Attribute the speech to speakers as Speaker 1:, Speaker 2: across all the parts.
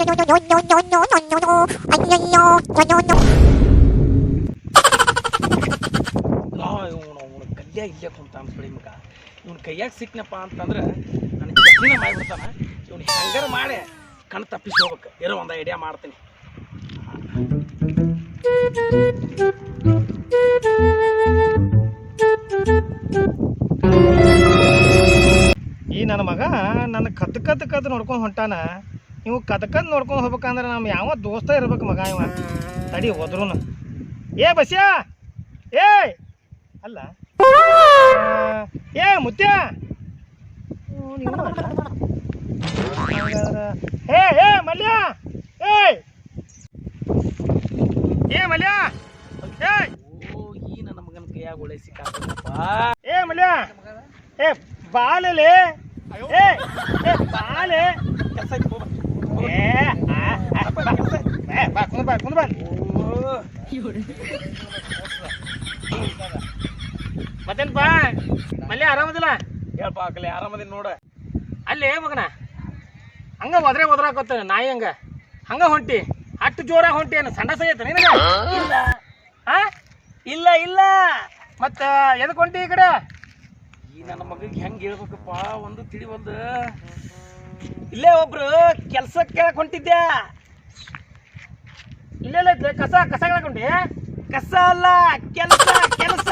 Speaker 1: ಇವನು ಕಲ್ಯಾಗ ಇಲ್ಲೇ ಕುಂತ ಅನ್ಸ್ಬಿಡಿ ಮಗ. ಇವ್ನ ಕೈಯಾಗ ಸಿಕ್ನಪ್ಪ ಅಂತಂದ್ರೆ ನನಗೆ ಚಟ್ನಿನ ಮಾಡಿಬಿಡ್ತಾನ. ಇವ್ನು ಹೆಂಗಾರ ಮಾಡಿ ಕಣ್ ತಪ್ಪಿಸಿ ಹೋಗ್ಬೇಕು. ಏನೋ ಒಂದು ಐಡಿಯಾ ಮಾಡ್ತೀನಿ.
Speaker 2: ಈ ನನ್ನ ಮಗ ನನ್ನ ಕದ್ದು ನೋಡ್ಕೊಂಡು ಹೊಂಟಾನ. ಇವು ಕದ್ದು ನೋಡ್ಕೊಂಡು ಹೋಗ್ಬೇಕಂದ್ರೆ ನಮ್ಮ ಯಾವ ದೋಸ್ತ ಇರ್ಬೇಕು ಮಗ. ಇವ ತಡಿ ಹೋದ್ರು ಏ ಬಸ್ಯ ಏ ಅಲ್ಲ ಏ ಮುತ್ಯ ಏ ಏ ಮಲ್ಯ ಏ ಏ ಮಲ್ಯ
Speaker 1: ಈ ನನ್ನ ಮಗನ ಕೈಯಾಗ ಒಳ್ಳೆ ಸಿಕ್ಕಾಕಪ್ಪ.
Speaker 2: ಏ ಮಲ್ಯ ಏ ಬಾಲೇ ಏ ಏ ಬಾಲೆ
Speaker 1: ಕೆಲಸ
Speaker 2: ಮತ್ತೇನಪ್ಪ ಮಲ್ಯ ಆರಾಮದಿಲ್ಲ?
Speaker 1: ಹೇಳ್ಪ ಆಕಲೆ ಆರಾಮದಿನ ನೋಡ.
Speaker 2: ಅಲ್ಲಿ ಮಗನ ಹಂಗ ಒದ್ರಾಕೋತ ನಾಯಿ ಹಂಗ ಹೊಂಟಿ ಅಷ್ಟು ಜೋರಾಗಿ ಹೊಂಟಿ ಏನು ಸಣ್ಣ ಸೈತ ನಿನಗ? ಇಲ್ಲ ಇಲ್ಲ ಮತ್ತ ಎದಕ್ ಹೊಂಟಿ ಈ ಕಡೆ?
Speaker 1: ಈ ನನ್ನ ಮಗಗೆ ಹೆಂಗೆ ಹೇಳ್ಬೇಕಪ್ಪ ಒಂದು ತಿಳಿ ಒಂದು. ಇಲ್ಲೇ ಒಬ್ರು ಕೆಲಸ ಕೇಳಕ್ ಹೊಂಟಿದ್ದೆ.
Speaker 2: ಇಲ್ಲೆಲ್ಲ ಕಸ ಕೇಳಕೊಂಡಿ?
Speaker 1: ಕಸ ಅಲ್ಲ ಕೆಲಸ ಕೆಲಸ.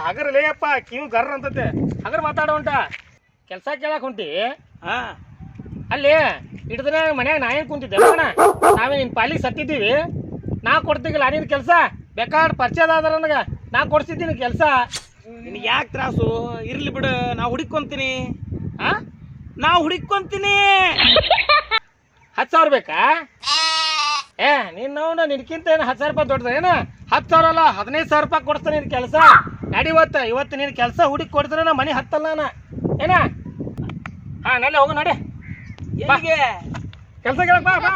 Speaker 2: ಹಗರಲೇ ಅಪ್ಪ ಕಿವು ಗರ್ರ ಅಂತತೆ ಹಗರ್ ಮಾತಾಡೋ ಉಂಟ. ಕೆಲಸ ಕೇಳಕ್ ಹೊಂಟಿ?
Speaker 1: ಹಾ
Speaker 2: ಅಲ್ಲಿ ಹಿಡಿದ್ರೆ ಮನ್ಯಾಗ ನಾ ಏನು ಕುಂತಿದ್ದೆ ನಾವೇ ನಿನ್ನ ಪಾಲಿಗೆ ಸತ್ತಿದ್ದೀವಿ. ನಾ ಕೊಡ್ತೀಗಿಲ್ಲ ನಿನ್ನ ಕೆಲಸ. ಬೇಕಾದ್ರೆ ಪರಿಚಯ ಆದ್ರ ನನಗೆ ನಾ ಕೊಡ್ಸಿದ್ದೀನಿ ಕೆಲಸ.
Speaker 1: ನಿನಗೆ ಯಾಕೆ ತ್ರಾಸು? ಇರ್ಲಿ ಬಿಡು, ನಾ ಹುಡುಕೊಂತೀನಿ. ನಾ ಹುಡುಕೊಂತೀನಿ.
Speaker 2: 10,000 ಬೇಕಾ? ಏ ನಿನ್ನ ನಿನ್ಕಿಂತ ಏನು 10,000 ರೂಪಾಯಿ ದೊಡ್ಡದ ಏನು? 10,000 ಅಲ್ಲ 15,000 ರೂಪಾಯಿ ಕೊಡ್ತಾನೆ ನಿನ್ನ ಕೆಲಸ. ನಡಿ ಇವತ್ತು ನಿನ್ನ ಕೆಲಸ ಹುಡುಕಿ ಕೊಡ್ತಾರೆ ನಾ ಮನೆ ಹತ್ತಲ್ಲ ನಾನು ಏನ. ನಲ್ಲೇ ಹೋಗು ನಡಿ.
Speaker 1: ಎಲ್ಲಿಗೆ?
Speaker 2: ಕೆಲಸ ಕೇಳಕ್ ಬಾ ಬಾ.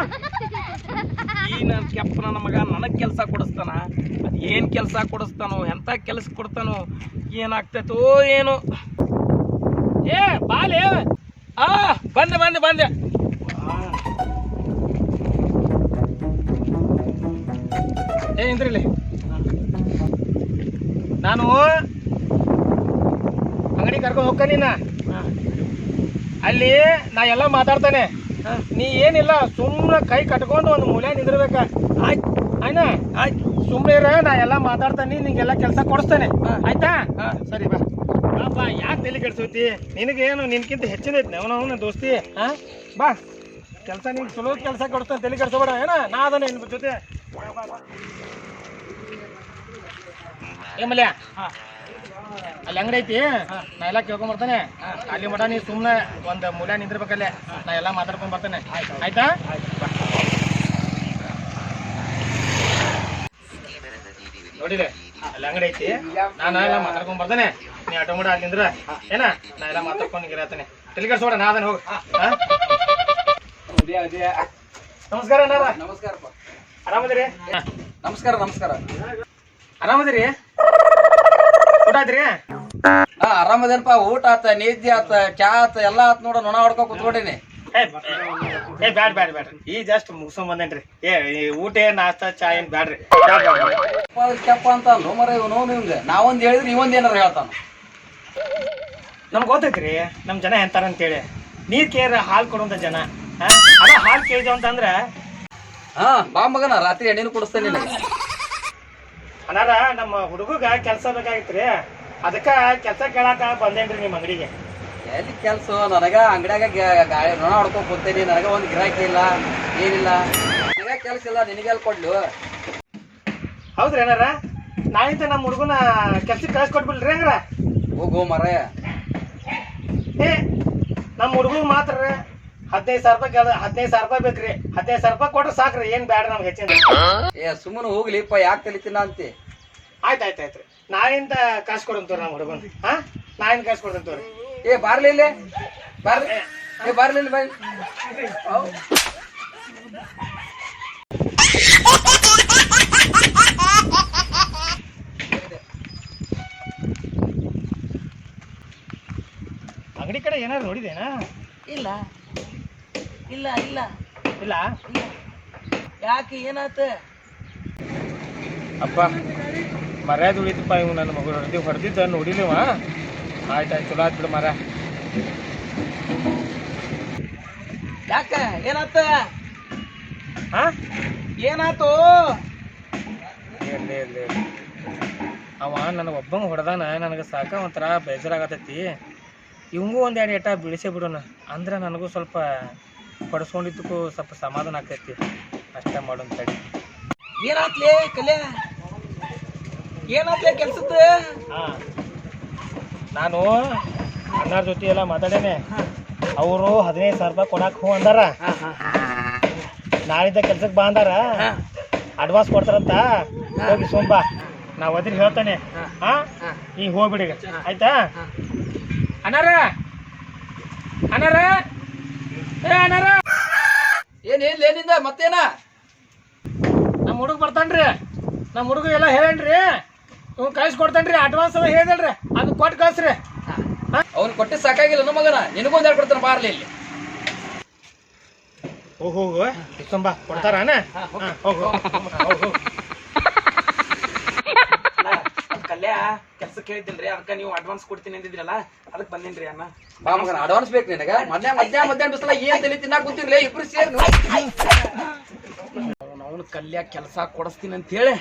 Speaker 1: ಈ ನನ್ನ ಕೆಪ್ಪ ನನ್ನ ಮಗ ನನಗೆ ಕೆಲಸ ಕೊಡಿಸ್ತಾನ. ಅದು ಏನು ಕೆಲಸ ಕೊಡಿಸ್ತಾನೋ, ಎಂಥ ಕೆಲಸ ಕೊಡ್ತಾನೋ, ಏನಾಗ್ತೈತೋ ಏನು.
Speaker 2: ಏ ಬಾಲೆ
Speaker 1: ಬಂದೆ ಬಂದೆ ಬಂದೆ.
Speaker 2: ಏ ಇಂದ್ರಿಲಿ ನಾನು ಅಂಗಡಿ ಕರ್ಕೊಂಡು ಹೋಗ್ತಾನಿನ. ಅಲ್ಲಿ ನಾ ಎಲ್ಲ ಮಾತಾಡ್ತಾನೆ. ನೀ ಏನಿಲ್ಲ ಸುಮ್ಮನೆ ಕೈ ಕಟ್ಕೊಂಡು ಒಂದು ಮೂಲೆ ನಿಂದಿರ್ಬೇಕ.
Speaker 1: ಆಯ್ತು
Speaker 2: ಆಯ್ನಾ?
Speaker 1: ಆಯ್ತು
Speaker 2: ಸುಮ್ಮನೆ ಇರ, ನಾ ಎಲ್ಲ ಮಾತಾಡ್ತಾನೆ, ನಿಂಗೆಲ್ಲ ಕೆಲಸ ಕೊಡಿಸ್ತೇನೆ. ಆಯ್ತಾ? ಸರಿ ಬಾ ಬಾ. ಯಾಕೆ ತಲೆ ಕೆಡ್ಸೋತಿ? ನಿನಗೇನು ನಿನ್ಕಿಂತ ಹೆಚ್ಚಿನ ಐತಿ ಅವನ ದೋಸ್ತಿ. ಬಾ ಕೆಲಸ ನಿನ್ಗೆ ಚಲೋ ಕೆಲಸ ಕೊಡಿಸ್ತಾನೆ, ತಲೆ ಕೆಡ್ಸೋಬೇಡ ಏನ. ನಾ ಅದನ್ನ ನಿನ್ ಜೊತೆ. ಏ ಮಲ್ಯ ಅಲ್ಲಿ ಅಂಗಡಿ ಐತಿ, ನಾ ಎಲ್ಲ ಕೇಳ್ಕೊಂಡ್ ಅಲ್ಲಿ ಮಟ ನೀ ಸುಮ್ಮನೆ ಒಂದು ಮೂಲೆ ನಿಂದಿರ್ಬೇಕಲ್ಲೇ. ನಾ ಎಲ್ಲ ಮಾತಾಡ್ಕೊಂಡ್ ಬರ್ತೇನೆ. ಆಯ್ತಾ? ನೋಡಿದೆ ಅಲ್ಲಿ ಅಂಗಡಿ ಐತಿ, ನಾನು ಎಲ್ಲ ಮಾತಾಡ್ಕೊಂಡ್ ಬರ್ತೇನೆ. ನೀ ಆಟೋ ಮಾಡ ಅಲ್ಲಿ ನಿಂದ್ರ ಏನ. ನಾ ಎಲ್ಲ ಮಾತಾಡ್ಕೊಂಡು ಇರತ್ತೇನೆ. ತಲೆ ಕೆಡ್ಸೋಬೇಡ, ನಾ ಅದನ್ನ ಹೋಗಿ. ನಮಸ್ಕಾರ ಅಣ್ಣಾರ.
Speaker 1: ನಮಸ್ಕಾರಪ್ಪ.
Speaker 2: ಆರಾಮದಿರಿ?
Speaker 1: ನಮಸ್ಕಾರ ನಮಸ್ಕಾರ.
Speaker 2: ಆರಾಮದಿರಿ? ಊಟ ಆಯ್ತ್ರಿ?
Speaker 1: ಆರಾಮದೇನಪ್ಪ. ಊಟ ಆತ, ನಿದ್ದೆ ಆತ, ಚಾ ಆತ, ಎಲ್ಲ ಆತ್ ನೋಡ. ನೊಣ ಹೊಡ್ಕೊ ಕುತ್ಕೊಂಡಿನಿ.
Speaker 2: ಬ್ಯಾಡ್ರಿ ಈ ಜಸ್ಟ್ ಮುಗಿಸ್ಕೊಂಡ್ ಬಂದೇನ್ರಿ. ಊಟ ಏನ್ ನಾಷ್ಟ ಚಾ ಏನ್ ಬ್ಯಾಡ್ರಿ.
Speaker 1: ಕೆಪ್ಪ ಅಂತ ಅಲ್ಲೋ ಮರ ಇವನು. ನಿಮ್ಗೆ ನಾವೊಂದ್ ಹೇಳಿದ್ರೆ ಇವೊಂದ್ ಏನಾರ ಹೇಳ್ತಾನ.
Speaker 2: ನಮ್ಗೆ ಗೊತ್ತೈತ್ರಿ ನಮ್ ಜನ ಎಂತಾರ ಅಂತೇಳಿ. ನೀರ್ ಕೇರ್ ಹಾಲು ಕೊಡುವಂತ ಜನ. ಅದ ಹಾಲು ಕೇಳಿದೆವು ಅಂತಂದ್ರ
Speaker 1: ಬಾ ಮಗನ ರಾತ್ರಿ ಎಣ್ಣೆನು ಕೊಡಿಸ್ತೇನೆ.
Speaker 2: ಅನಾರ ನಮ್ಮ ಹುಡುಗಗ ಕೆಲಸ ಬೇಕಾಗಿತ್ರಿ, ಅದಕ್ಕ ಕೆಲಸ ಕೇಳಾಕ ಬಂದೇನ್ರಿ ನಿಮ್ ಅಂಗಡಿಗೆ.
Speaker 1: ಎಲ್ಲಿ ಕೆಲಸ? ನನಗ ಅಂಗಡಿಯಾಗ ಗಾಳಿ ನೊಣ ಹೊಡ್ಕೊಂಡ್ ಕೂತೇನಿ. ನನಗ ಒಂದ್ ಗಿರಾಕಿ ಇಲ್ಲ, ಏನಿಲ್ಲ. ನನಗ ಕೆಲಸ ಇಲ್ಲ, ನಿನಗೆಲ್ಲಿ ಕೊಡ್ಲು?
Speaker 2: ಹೌದ್ರಿ ಏನಾರ ನಾಳಿಂದ ನಮ್ಮ ಹುಡುಗನ ಕೆಲ್ಸಕ್ಕೆ ಕಳ್ಸಿಕೊಟ್ಬಿಡ್ರಿ ಹಂಗಾರ.
Speaker 1: ಹೋಗೋ ಮರ.
Speaker 2: ನಮ್ಮ ಹುಡುಗ ಮಾತ್ರ 15,000 ರೂಪಾಯಿ 15,000 ರೂಪಾಯಿ ಬೇಕ್ರಿ. 15,000 ರೂಪಾಯಿ ಕೊಟ್ರೆ ಸಾಕ್ರಿ, ಏನ್ ಬ್ಯಾಡ್ರಿ ನಮ್ಗೆ ಹೆಚ್ಚಿನ.
Speaker 1: ಸುಮ್ಮನೆ ಹೋಗ್ಲಿಪ್ಪ, ಯಾಕೆ ತಲಿತೀನ ಅಂತಿ.
Speaker 2: ಆಯ್ತಾಯ್ತಾಯ್ತ್ರಿ, ನಾಳಿಂದ ಕಾಸು ಕೊಡಂತವ್ರಿ ನಮ್ಮ ಹುಡುಗನ್. ನಾಳಿಂದ ಕಾಸು ಕೊಡ್ತಂತವ್ರಿ.
Speaker 1: ಬಾರ್ಲಿ ಇಲ್ಲೇ ಬಾರ್ಲಿ. ಬಾರ್ಲಿ ಇಲ್ಲಿ ಬಾಯ್.
Speaker 2: ಅಂಗಡಿ ಕಡೆ ಏನಾದ್ರು ನೋಡಿದೇನಾ?
Speaker 1: ಇಲ್ಲ ಇಲ್ಲ ಇಲ್ಲ
Speaker 2: ಇಲ್ಲ
Speaker 1: ಯಾಕೆ ಏನಾತ?
Speaker 2: ಅಪ್ಪ ಮರ್ಯಾದೆ ಉಳಿತಪ್ಪ ಇವ್ ನನ್ನ ಮಗಳು ಹೊಡೆದಿದ್ದ ನೋಡಿಲಿವ. ಆಯ್ತಾಯ್ತು ಚಲೋ ಆಯ್ತು ಬಿಡು ಮರ.
Speaker 1: ಯಾಕ ಏನಾತ?
Speaker 2: ಹಾ
Speaker 1: ಏನಾತು?
Speaker 2: ಇರ್ಲಿ ಅವ ನನಗೆ ಒಬ್ಬಂಗೆ ಹೊಡೆದಾನ. ನನಗೆ ಸಾಕ ಒಂಥರ ಬೇಜಾರಾಗತೈತಿ. ಇವಂಗೂ ಒಂದೆರಡು ಏಟ ಬೀಳಿಸೇ ಬಿಡೋಣ ಅಂದ್ರೆ ನನಗೂ ಸ್ವಲ್ಪ ಹೊಡೆಸ್ಕೊಂಡಿದ್ದಕ್ಕೂ ಸ್ವಲ್ಪ ಸಮಾಧಾನ ಆಗ್ತೈತಿ. ಅಷ್ಟೇ ಮಾಡೋಣ ತಡಿ.
Speaker 1: ಏನಾತ್ಲೇ ಕಲ್ಯ? ಏನಾತ್ಲೇ ಕೆಲ್ಸದ?
Speaker 2: ನಾನು ಅಣ್ಣಾರ ಜೊತೆ ಎಲ್ಲ ಮಾತಾಡೇನೆ. ಅವರು 15,000 ರೂಪಾಯಿ ಕೊಡಕ್ಕೆ ಹೂ ಅಂದಾರ. ನಾಳಿದ್ದ ಕೆಲ್ಸಕ್ಕೆ ಬಾ ಅಂದಾರ. ಅಡ್ವಾನ್ಸ್ ಕೊಡ್ತಾರಂತ. ಹೋಗಿ ಸೋಂಬಾ ನಾ ಒದ್ರಿ ಹೇಳ್ತಾನೆ. ಈಗ ಹೋಗ್ಬಿಡಿ ಆಯ್ತಾ? ಅಣ್ಣಾರ ಅಣ್ಣಾರ ಏ ಅಣ್ಣಾರ
Speaker 1: ಏನಿಲ್ಲ ಏನಿಂದ ಮತ್ತೇನ?
Speaker 2: ನಮ್ಮ ಹುಡುಗ ಬರ್ತಾನ್ರಿ. ನಮ್ಮ ಹುಡುಗ ಎಲ್ಲ ಹೇಳೇನ್ರಿ. ಇವ್ ಕಳ್ಸಿಕೊಡ್ತಾನ್ರಿ. ಅಡ್ವಾನ್ಸ್ ಅವ ಹೇಳಿದ್ರಿ ಅದು ಕೊಟ್ಟು ಕಳ್ಸ್ರಿ.
Speaker 1: ಅವ್ನು ಕೊಟ್ಟೆ ಸಾಕಾಗಿಲ್ಲ ನಮ್ಮ ಮಗನ. ನಿನಗೊಂದು ಹೇಳ್ ಕೊಡ್ತಾನ ಬಾರ್ಲಿ ಇಲ್ಲಿ.
Speaker 2: ಹೋಗು ಸೋಂಬಾ ಕೊಡ್ತಾರ. ಹೋಗು
Speaker 1: ಕಲ್ಯ ಕೆಲ್ಸಕ್ಕೆ ಹೇಳಿದ್ದಿಲ್ರಿ, ಅದಕ್ಕೆ ನೀವು ಅಡ್ವಾನ್ಸ್ ಕೊಡ್ತೀನಿ ಅಂದಿದ್ರಲ್ಲ, ಅದಕ್ಕೆ ಬಂದೇನ್ರಿ ಅಣ್ಣ.
Speaker 3: ಬಾ ಮಗನ ಅಡ್ವಾನ್ಸ್ ಬೇಕು ನಿನಗ. ಮಧ್ಯಾಹ್ನ ಬಿಸಿಲ ಏನ್ ತಲೆ ತಿನ್ನಾಕ ಕುಂತಿರ್ಲಿ ಇಬ್ರು ಸೇರಿ.
Speaker 1: ಅವನು ಕಲ್ಯ ಕೆಲಸ ಕೊಡಿಸ್ತೀನಿ ಅಂತ ಹೇಳಿ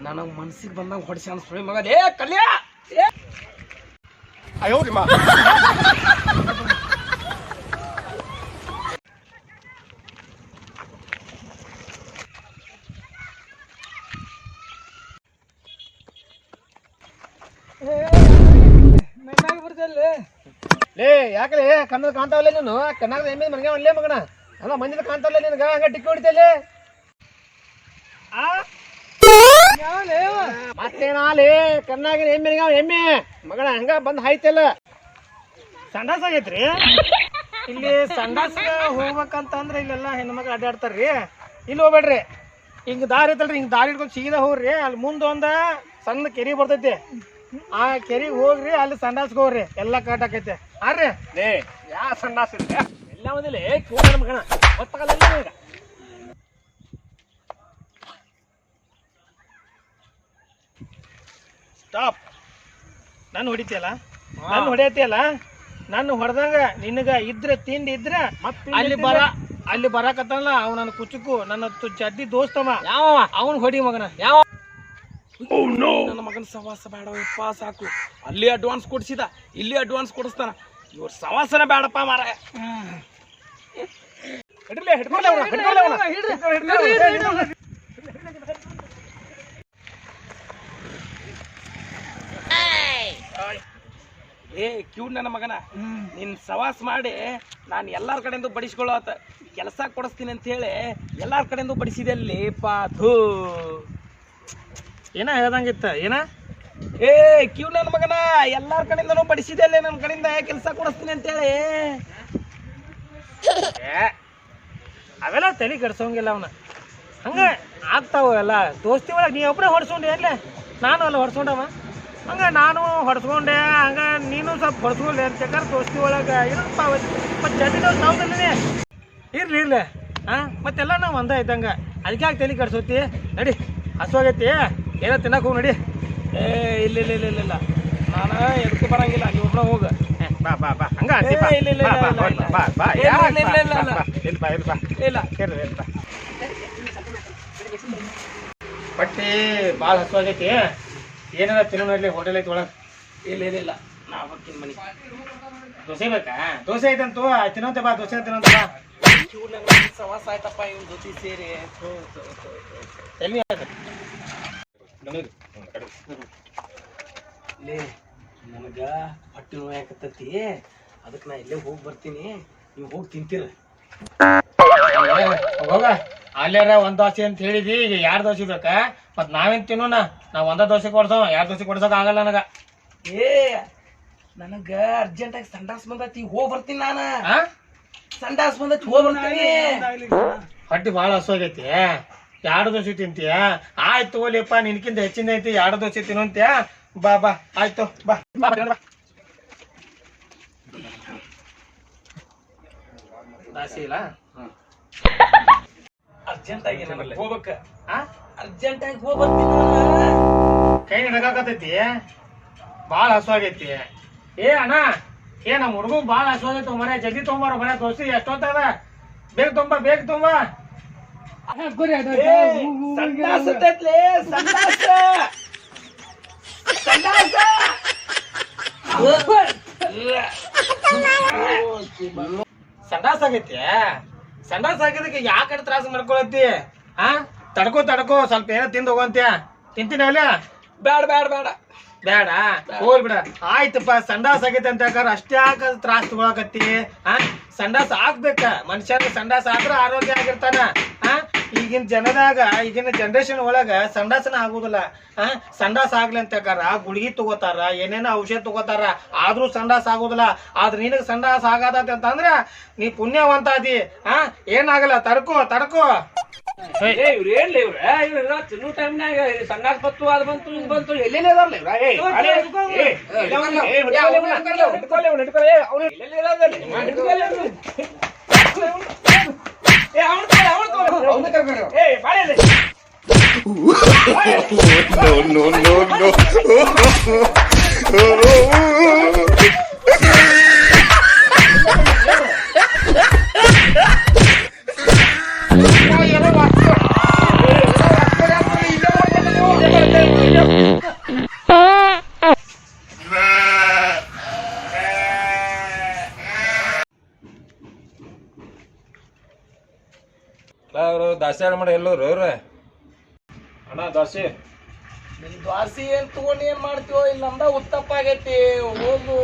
Speaker 1: ನನಗೆ ಮನ್ಸಿಗೆ ಬಂದಂಗ ಹೊಡಿಸಿ ಅನ್ಸ್ರಿ ಮಗ. ಏ ಕಲ್ಯ
Speaker 2: ಲೇ ಯಾಕಲೇ ಕಣ್ಣದ ಕಾಣ್ತಾವಲ್ಲ ನೀನು? ಕಣ್ಣಾಗ ಎಮ್ಮೆ ಮನೆಗೆ ಒಳ್ಳೆ ಮಗನ ಅಲ್ಲ ಮಂದಿನ ಕಾಣ್ತಾವಲ್ಲ ನಿನಗ. ಹಂಗ ಟಿಕ್ಕಿ ಹೊಡಿತಲ್ಲಿ ಮತ್ತೇನಾಲೇ ಕಣ್ಣಾಗಿನ ಎಮ್ಮೆನಿಗ ಎಮ್ಮೆ ಮಗನ ಹಂಗ ಬಂದ್ ಹಾಯ್ತಲ್ಲ. ಸಂಡಾಸ್ ಆಗೈತ್ರಿ ಇಲ್ಲಿ. ಸಂಡಾಸ್ ಹೋಗ್ಬೇಕಂತಂದ್ರೆ ಇಲ್ಲೆಲ್ಲ ಹೆಣ್ಮಕ್ಳು ಅಡ್ಡಾಡ್ತಾರ್ರಿ. ಇಲ್ಲಿ ಹೋಗ್ಬೇಡ್ರಿ. ಹಿಂಗ ದಾರಿ ಐತಲ್ರಿ, ಹಿಂಗ ದಾರಿ ಇಟ್ಕೊಂಡು ಸೀದಾ ಹೋಗ್ರಿ. ಅಲ್ಲಿ ಮುಂದೆ ಒಂದ ಸಣ್ಣ ಕೆರಿ ಬರ್ತೈತಿ. ಆ ಕೆರಿಗೆ ಹೋಗ್ರಿ. ಅಲ್ಲಿ ಸಂಡಾಸ್ಗೆ ಹೋಗ್ರಿ. ಎಲ್ಲ ಕರೆಕ್ಟ್ ಆಕೈತೆ. ಆರ್ರಿ ಲೇ ಯಾ ಸಂಡಾಸ್ ಇರ್ರಿ ಎಲ್ಲ ಒಂದಿಲ್ಲ ಕೂಡ ಮಗನ ಗೊತ್ತಾಗಲ್ಲ ಈಗ. ಸ್ಟಾಪ್. ನಾನು ಹೊಡಿತೀಯಲ್ಲ, ನಾನು ಹೊಡೆಯತಿಯಲ್ಲ. ನಾನು ಹೊಡೆದಾಗ ನಿನಗ ಇದ್ರೆ ತಿಂಡಿ ಇದ್ರೆ ಅಲ್ಲಿ ಬರಾಕತ್ತಲ್ಲ ಅವ್ ನನ್ನ ಕುಚುಕು ನನ್ನ ಚಡ್ಡಿ ದೋಸ್ತವ ಯಾವ ಅವನ್ ಹೊಡಿ ಮಗನ. ಯಾವ
Speaker 1: ನನ್ನ ಮಗನ ಸವಾಸ ಬೇಡವಪ್ಪ, ಸಾಕು. ಅಲ್ಲಿ ಅಡ್ವಾನ್ಸ್ ಕೊಡ್ಸಿದ, ಇಲ್ಲಿ ಅಡ್ವಾನ್ಸ್ ಕೊಡಿಸ್ತಾನ. ಇವ್ರ ಸವಾಸನ ಬೇಡಪ್ಪ ಮಾರ. ಏ ಕ್ಯೂಡ್ ನನ್ನ ಮಗನ, ನಿನ್ ಸವಾಸ ಮಾಡಿ ನಾನು ಎಲ್ಲಾರ ಕಡೆಯಿಂದ ಬಡಿಸ್ಕೊಳ್ಳೋತ ಕೆಲಸ ಕೊಡಿಸ್ತೀನಿ ಅಂತ ಹೇಳಿ ಎಲ್ಲಾರ ಕಡೆಯಿಂದ ಬಡಿಸಿದೆ ಅಲ್ಲಿ ಪಾಥು.
Speaker 2: ಏನ ಹೇಳ್ದಂಗಿತ್ತ ಏನ?
Speaker 1: ಏ ಕ್ಯೂ ನನ್ನ ಮಗನ, ಎಲ್ಲಾರ ಕಡೆಯಿಂದನೂ ಬಡಿಸಿದೆ ಅಲ್ಲೇ ನನ್ನ ಕಡೆಯಿಂದ ಕೆಲಸ ಕೊಡಿಸ್ತೀನಿ ಅಂತೇಳಿ.
Speaker 2: ಅವೆಲ್ಲ ತಲೆ ಕೆಡ್ಸೋಂಗಿಲ್ಲ ಅವನ. ಹಂಗ ಆಗ್ತಾವ ಎಲ್ಲ. ದೋಸ್ತಿ ಒಳಗೆ ನೀ ಒಬ್ಬನೇ ಹೊಡ್ಸ್ಕೊಂಡೆ ಅಲ್ಲೇ, ನಾನು ಅಲ್ಲ ಹೊಡ್ಸ್ಕೊಂಡವ. ಹಂಗ ನಾನು ಹೊಡ್ಸ್ಕೊಂಡೆ, ಹಂಗ ನೀನು ಸ್ವಲ್ಪ ಹೊಡ್ಸ್ಕೊಂಡೆ ಅಂತ ದೋಸ್ತಿ ಒಳಗೆ ಇರಪ್ಪ. ಮತ್ತೆ ಚಡ್ಡಿ ದೋಸ್ತ ಹೌದಲ್ಲೇ ಇರ್ಲಿ ಇರ್ಲಿ. ಮತ್ತೆಲ್ಲ ನಾವು ಒಂದ ಇದ್ದಂಗ. ಅದಕ್ಕೆ ಯಾಕೆ ತಲೆ ಕೆಡ್ಸೋತಿ? ನಡಿ ಹಸುವಾಗೈತಿ, ಏನೋ ತಿನ್ನಕ್ಕೆ ಹೋಗಿ ನಡಿ.
Speaker 1: ಏ ಇಲ್ಲ ಇಲ್ಲ ಇಲ್ಲ ಇಲ್ಲ ಇಲ್ಲ, ನಾನು ಎದಕ್ಕೂ ಬರಂಗಿಲ್ಲ, ನೀವು ಒಬ್ಬನ ಹೋಗ.
Speaker 2: ಬಾ ಬಾ ಬಾ ಹಂಗ ಬಟ್ಟಿ ಭಾಳ ಹಸುವಾಗೈತಿ. ಏನಾರ ತಿನ್ನೋ ನೋಡ್ಲಿ, ಹೋಟೆಲ್ ಐತಿ ಒಳಗೆ.
Speaker 1: ಇಲ್ಲ ಇಲ್ಲ ಇಲ್ಲ, ನಾ ಹೋಗ್ತೀನಿ ಮನೆ.
Speaker 2: ದೋಸೆ ಬೇಕಾ? ದೋಸೆ ಐತಂತೂ ತಿನ್ನೋಂತೆ ಬಾ. ದೋಸೆ ತಿನ್ನೋಂತ ಬಾ.
Speaker 1: ಸವಾಸ ಆಯ್ತಪ್ಪ ಇವ್ನ ಜೊತೆ ಸೇರಿ. ಲೇ ನನಗ ಹೊಟ್ಟೆ ನೋವು ಯಾಕತ್ತೈತಿ, ಅದಕ್ಕೆ ನಾ ಇಲ್ಲೇ ಹೋಗಿ ಬರ್ತೀನಿ, ನೀವು ಹೋಗಿ ತಿಂತೀರ.
Speaker 2: ಹೋಗ ಅಲ್ಲಾರ ಒಂದ್ ದೋಸೆ ಅಂತ ಹೇಳಿದಿ. ಈಗ 2 ದೋಸೆ ಬೇಕಾ? ಮತ್ ನಾವೇನ್ ತಿನ್ನೋಣ? ನಾವ್ ಒಂದ ದೋಸೆ ಕೊಡ್ಸೋ, 2 ದೋಸೆ ಕೊಡ್ಸೋಕ್ ಆಗಲ್ಲ ನನಗ.
Speaker 1: ಏ ನನಗ ಅರ್ಜೆಂಟಾಗಿ ಸಂಡಾಸ್ ಬಂದೈತಿ, ಹೋಗಿ ಬರ್ತೀನಿ ನಾನು. ಸಂಡಾಸ್ ಬಂದೈತಿ, ಹೋಗಿ ಬರ್ತೀನಿ.
Speaker 2: ಹೊಟ್ಟಿ ಭಾಳ ಹಸುವಾಗೈತಿ. 2 ದೋಸೆ ತಿಂತೀಯ? ಆಯ್ತು ಓಲಿಯಪ್ಪ, ನಿನ್ಕಿಂತ ಹೆಚ್ಚಿನ ಐತಿ. 2 ದೋಸೆ ತಿನ್ನೋಂತ್ಯ? ಬಾ ಬಾ ಆಯ್ತು ಬಾ ಬಾ ಬಾ. ದಾಸಿ ಇಲ್ಲ
Speaker 1: ಅರ್ಜೆಂಟ್ ಆಗಿ ನನಗೆ ಹೋಗ್ಬೇಕ
Speaker 2: ಆ
Speaker 1: ಅರ್ಜೆಂಟ್ ಆಗಿ ಹೋಗ್ಬರ್ತೀನಿ
Speaker 2: ಕೈ ನಡಕಾಕತೈತಿ ಭಾಳ ಹಸುವಾಗೈತಿ. ಏ ಅಣ್ಣ, ಏ ನಮ್ಮ ಹುಡುಗ ಭಾಳ ಹಸುವಾಗೈತಿ ಮನೆ. ಜಲ್ದಿ ತೊಗೊಂಬಾರ ಮನೆ ದೋಸ್ತಿ. ಎಷ್ಟೊತ್ತದ? ಬೇಗ ತುಂಬ, ಬೇಗ ತುಂಬ.
Speaker 1: ಸಂಡಾಸ ತೈತ್ಲೆ, ಸಂಡಾಸ ಸಂಡಾಸ
Speaker 2: ಸಂಡಾಸ ಆಗೈತಿ. ಸಂಡಾಸ ಆಗಿದ್ದಕ್ಕೆ ಯಾಕಡೆ ತ್ರಾಸ ಮಾಡ್ಕೊಳತ್ತಿ? ಆ ತಡ್ಕೋ ತಡ್ಕೋ, ಸ್ವಲ್ಪ ಏನೋ ತಿಂದು ಹೋಗಂತ್ಯ. ತಿಂತೀನಿ ಅಲ್ಲ?
Speaker 1: ಬೇಡ ಬೇಡ ಬೇಡ
Speaker 2: ಬೇಡ, ಹೋಗ್ಲಿ ಬಿಡ. ಆಯ್ತಪ್ಪ, ಸಂಡಾಸ ಆಗೈತೆ ಅಂತ ಅಷ್ಟೇ ಯಾಕ ತ್ರಾಸ ತಗೊಳಕತ್ತಿ? ಆ ಸಂಡಾಸ ಆಗ್ಬೇಕ. ಮನುಷ್ಯನ ಸಂಡಾಸ ಆದ್ರ ಆರೋಗ್ಯ ಆಗಿರ್ತಾನ. ಆ ಈಗಿನ ಜನದಾಗ, ಈಗಿನ ಜನರೇಷನ್ ಒಳಗ ಸಂಡಾಸನ ಆಗುದಿಲ್ಲ. ಸಂಡಾಸ ಆಗ್ಲಿ ಅಂತ ಗುಳಿಗೆ ತಗೋತಾರ, ಏನೇನೋ ಔಷಧ ತಗೋತಾರ, ಆದ್ರೂ ಸಂಡಾಸ ಆಗುದಿಲ್ಲ. ಆದ್ರ ನಿನಗ ಸಂಡಾಸ ಆಗತೈತಿ ಅಂತಂದ್ರ ನೀ ಪುಣ್ಯವಂತ ಅದಿ. ಏನಾಗಲ್ಲ, ತಡ್ಕೋ ತಡ್ಕೋ.
Speaker 1: ಇವ್ರು ಏನ್ಲಿ ಇವ್ರ ತಿನ್ನೋ ಟೈಮ್ನಾಗ ಸಂಡಾಸ ಬತ್ತು, ಅದು ಬಂತು, ಇದು ಬಂತು, ಎಲ್ಲೆಲ್ಲಿ ಅದಾರಲ್ಲ
Speaker 4: ದಾಸ್ಯಾರ ಮಾಡಿ ಎಲ್ಲೋರು ಅವ್ರ
Speaker 2: ಅಣ್ಣ ದೋಸೆ
Speaker 1: ನಿನ್ ದ್ವಾಸಿ ಏನ್ ತಗೊಂಡ್ ಏನ್ ಮಾಡ್ತೀವೋ, ಇಲ್ಲಿ ನಮ್ದ ಉತ್ತಪ್ಪ ಆಗೈತಿ. ಹೋಗು.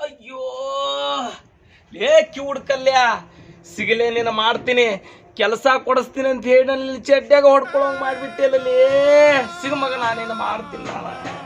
Speaker 1: ಅಯ್ಯೋ ಲೇ ಕಿವುಡ್ಕಲ್ಯ, ಸಿಗಲೇ ನೀನ ಮಾಡ್ತೀನಿ, ಕೆಲಸ ಕೊಡಿಸ್ತೀನಿ ಅಂತ ಹೇಳಿ ನನ್ನ ಚಡ್ಡ್ಯಾಗ ಹೊಡ್ಕೊಳಂಗ್ ಮಾಡ್ಬಿಟ್ಟಿಲ್ಲ. ಸಿಗ ಮಗ, ನಾನೇನು ಮಾಡ್ತೀನಿ. ನಾನು